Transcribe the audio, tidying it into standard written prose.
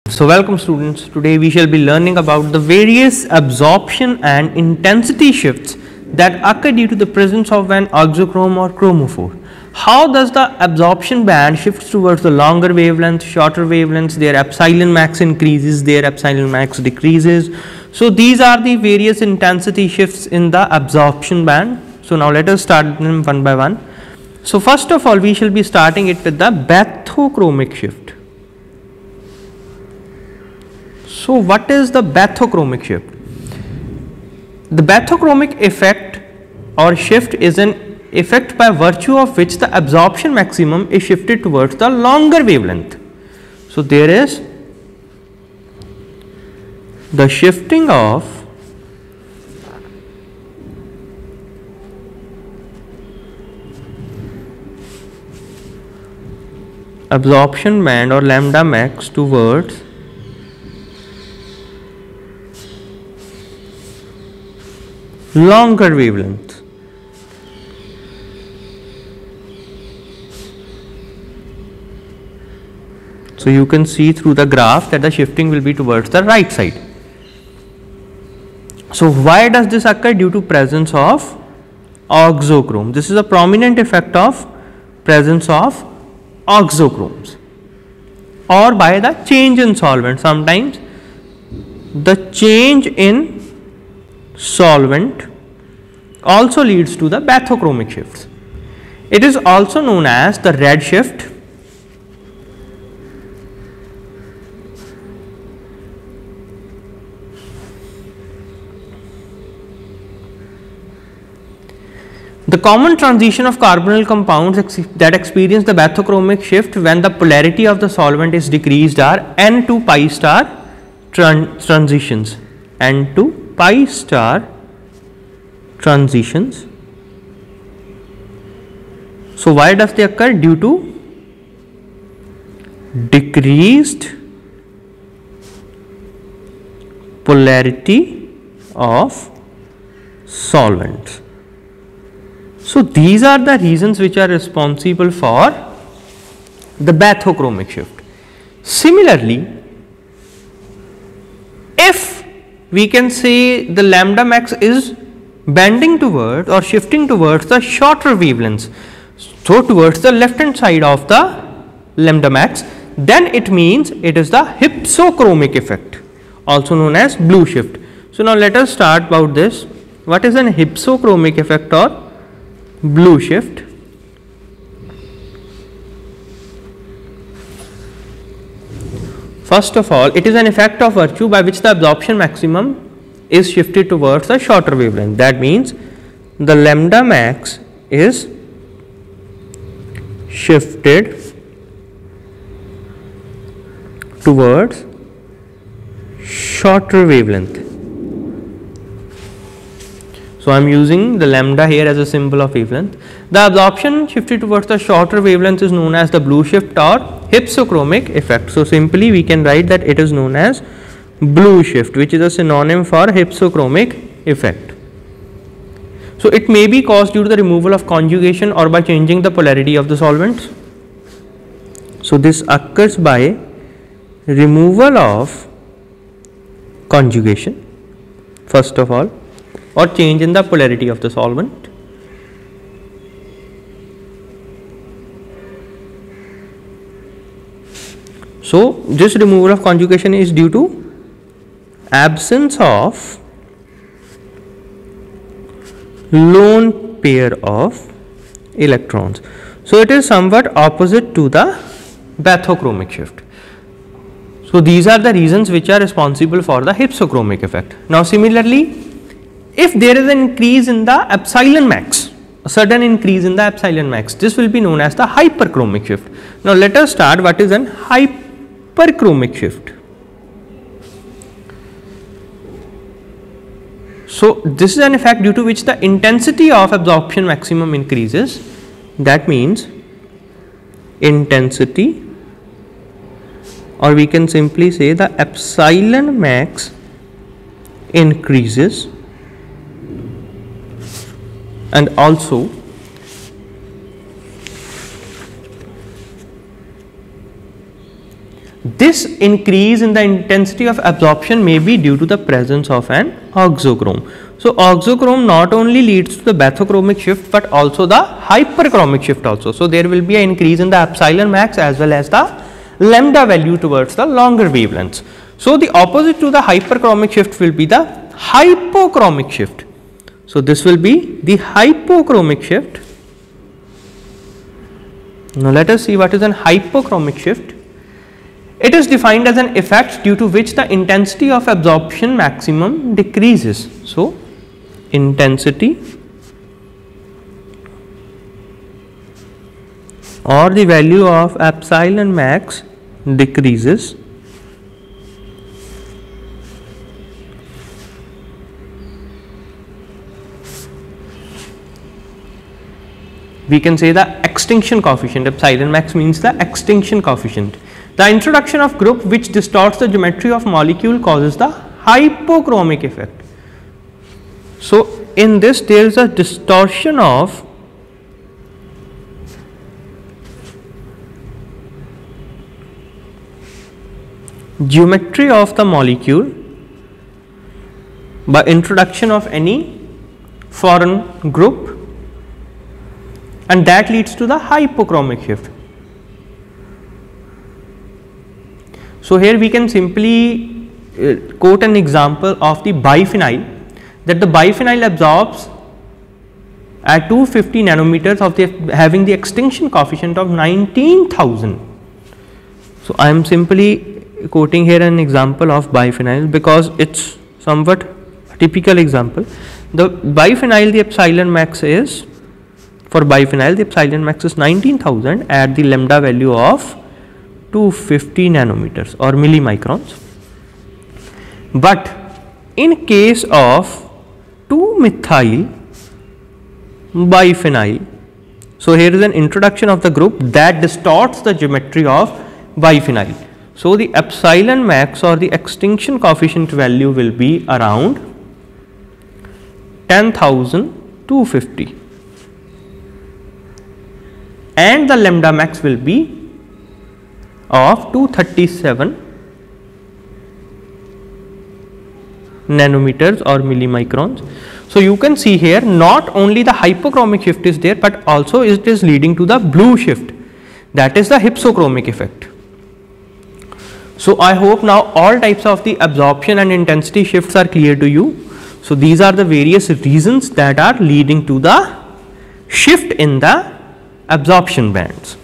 So welcome students, today we shall be learning about the various absorption and intensity shifts that occur due to the presence of an auxochrome or chromophore. How does the absorption band shifts towards the longer wavelength, shorter wavelengths, their epsilon max increases, their epsilon max decreases. So these are the various intensity shifts in the absorption band. So now let us start them one by one. So first of all we shall be starting it with the bathochromic shift. So what is the bathochromic shift? The bathochromic effect or shift is an effect by virtue of which the absorption maximum is shifted towards the longer wavelength. So there is the shifting of absorption band or lambda max towards longer wavelength. So you can see through the graph that the shifting will be towards the right side. So why does this occur? Due to presence of auxochrome. This is a prominent effect of presence of auxochromes, or by the change in solvent. Sometimes the change in solvent also leads to the bathochromic shifts. It is also known as the red shift, the common transition of carbonyl compounds that experience the bathochromic shift when the polarity of the solvent is decreased are N to pi star transitions. N to pi star transitions. So why does they occur? Due to decreased polarity of solvents. So these are the reasons which are responsible for the bathochromic shift. Similarly, if we can say the lambda max is bending towards or shifting towards the shorter wavelengths, so towards the left hand side of the lambda max, then it means it is the hypsochromic effect, also known as blue shift. So now let us start about this. What is an hypsochromic effect or blue shift? First of all, it is an effect of virtue by which the absorption maximum is shifted towards the shorter wavelength. That means the lambda max is shifted towards shorter wavelength. So I am using the lambda here as a symbol of wavelength. The absorption shifted towards the shorter wavelength is known as the blue shift or hypsochromic effect. So simply we can write that it is known as blue shift, which is a synonym for hypsochromic effect. So it may be caused due to the removal of conjugation or by changing the polarity of the solvents. So this occurs by removal of conjugation first of all, or change in the polarity of the solvent. So this removal of conjugation is due to absence of lone pair of electrons. So it is somewhat opposite to the bathochromic shift. So these are the reasons which are responsible for the hypsochromic effect. Now similarly, if there is an increase in the epsilon max, a sudden increase in the epsilon max, this will be known as the hyperchromic shift. Now let us start what is an hyperchromic shift. So this is an effect due to which the intensity of absorption maximum increases. That means intensity, or we can simply say the epsilon max increases, and also This increase in the intensity of absorption may be due to the presence of an auxochrome. So, auxochrome not only leads to the bathochromic shift, but also the hyperchromic shift also. So, there will be an increase in the epsilon max as well as the lambda value towards the longer wavelengths. So, the opposite to the hyperchromic shift will be the hypochromic shift. So, this will be the hypochromic shift. Now, let us see what is an hypochromic shift. It is defined as an effect due to which the intensity of absorption maximum decreases. So, intensity or the value of epsilon max decreases we can say the extinction coefficient. Epsilon max means the extinction coefficient. The introduction of group which distorts the geometry of molecule causes the hypochromic effect. So, in this there is a distortion of geometry of the molecule by introduction of any foreign group, and that leads to the hypochromic shift. So, here we can simply quote an example of the biphenyl, that the biphenyl absorbs at 250 nanometers of the having the extinction coefficient of 19,000. So, I am simply quoting here an example of biphenyl because it is somewhat a typical example. The biphenyl, the epsilon max is, for biphenyl the epsilon max is 19,000 at the lambda value of 250 nanometers or millimicrons. But in case of 2-methyl biphenyl, so here is an introduction of the group that distorts the geometry of biphenyl. So, the epsilon max or the extinction coefficient value will be around 10,250 and the lambda max will be of 237 nanometers or millimicrons. So, you can see here not only the hypochromic shift is there, but also it is leading to the blue shift, that is the hypsochromic effect. So, I hope now all types of the absorption and intensity shifts are clear to you. So, these are the various reasons that are leading to the shift in the absorption bands.